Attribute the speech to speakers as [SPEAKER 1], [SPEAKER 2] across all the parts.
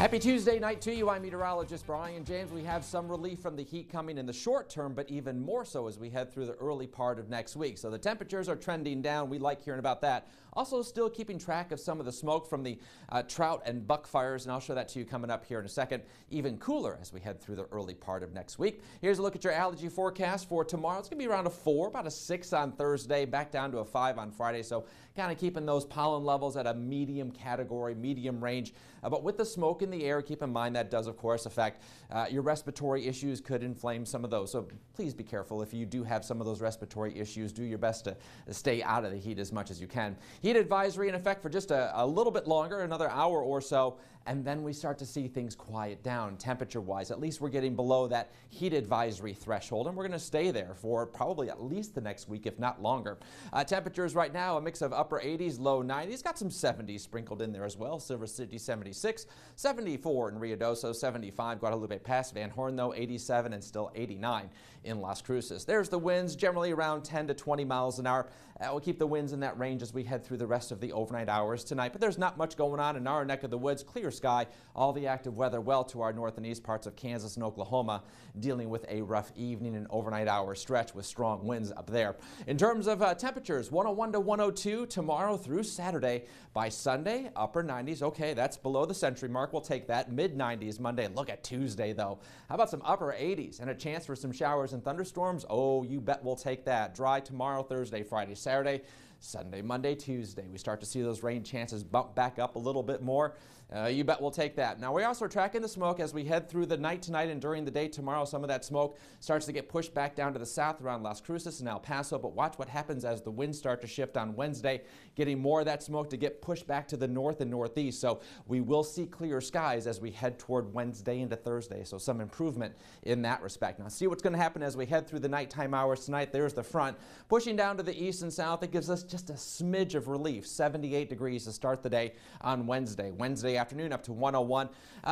[SPEAKER 1] Happy Tuesday night to you. I'm meteorologist Brian James. We have some relief from the heat coming in the short term, but even more so as we head through the early part of next week. So the temperatures are trending down. We like hearing about that. Also still keeping track of some of the smoke from the trout and buck fires, and I'll show that to you coming up here in a second. Even cooler as we head through the early part of next week. Here's a look at your allergy forecast for tomorrow. It's going to be around a 4, about a 6 on Thursday, back down to a 5 on Friday. So kind of keeping those pollen levels at a medium category, medium range. But with the smoke in the air, keep in mind that does, of course, affect your respiratory issues, could inflame some of those. So please be careful if you do have some of those respiratory issues. Do your best to stay out of the heat as much as you can. Heat advisory in effect for just a little bit longer, another hour or so, and then we start to see things quiet down temperature-wise. At least we're getting below that heat advisory threshold, and we're going to stay there for probably at least the next week, if not longer. Temperatures right now, a mix of upper 80s, low 90s. Got some 70s sprinkled in there as well. Silver City 76, 74 in Ruidoso, 75 Guadalupe Pass, Van Horn though 87 and still 89 in Las Cruces. There's the winds, generally around 10 to 20 miles an hour. We'll keep the winds in that range as we head through the rest of the overnight hours tonight, but there's not much going on in our neck of the woods. Clear sky, all the active weather well to our north and east parts of Kansas and Oklahoma, dealing with a rough evening and overnight hour stretch with strong winds up there. In terms of temperatures, 101 to 102 tomorrow through Saturday. By Sunday, upper 90s. Okay, that's below the century mark. We'll take that. Mid 90s Monday. Look at Tuesday though. How about some upper 80s and a chance for some showers and thunderstorms? Oh, you bet we'll take that. Dry tomorrow, Thursday, Friday, Saturday. Sunday, Monday, Tuesday, we start to see those rain chances bump back up a little bit more. You bet we'll take that. Now, we also are tracking the smoke as we head through the night tonight and during the day tomorrow. Some of that smoke starts to get pushed back down to the south around Las Cruces and El Paso, but watch what happens as the winds start to shift on Wednesday, getting more of that smoke to get pushed back to the north and northeast. So we will see clear skies as we head toward Wednesday into Thursday. So some improvement in that respect. Now, see what's going to happen as we head through the nighttime hours tonight. There's the front pushing down to the east and south. It gives us just a smidge of relief. 78 degrees to start the day on Wednesday. Wednesday afternoon up to 101.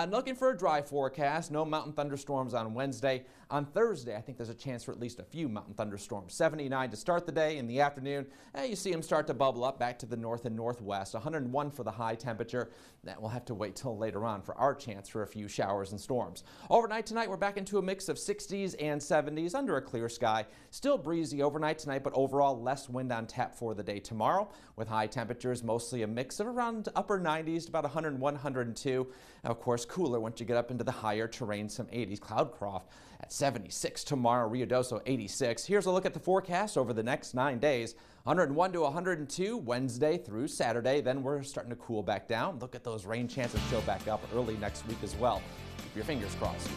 [SPEAKER 1] Looking for a dry forecast. No mountain thunderstorms on Wednesday. On Thursday, I think there's a chance for at least a few mountain thunderstorms. 79 to start the day. In the afternoon, you see them start to bubble up back to the north and northwest. 101 for the high temperature. That we'll have to wait till later on for our chance for a few showers and storms. Overnight tonight, we're back into a mix of 60s and 70s under a clear sky. Still breezy overnight tonight, but overall less wind on tap for the day tomorrow, with high temperatures mostly a mix of around upper 90s to about 101, 102. Of course, cooler once you get up into the higher terrain, some 80s. Cloudcroft at 76 tomorrow, Ruidoso 86. Here's a look at the forecast over the next 9 days. 101 to 102 Wednesday through Saturday. Then we're starting to cool back down. Look at those rain chances show back up early next week as well. Keep your fingers crossed.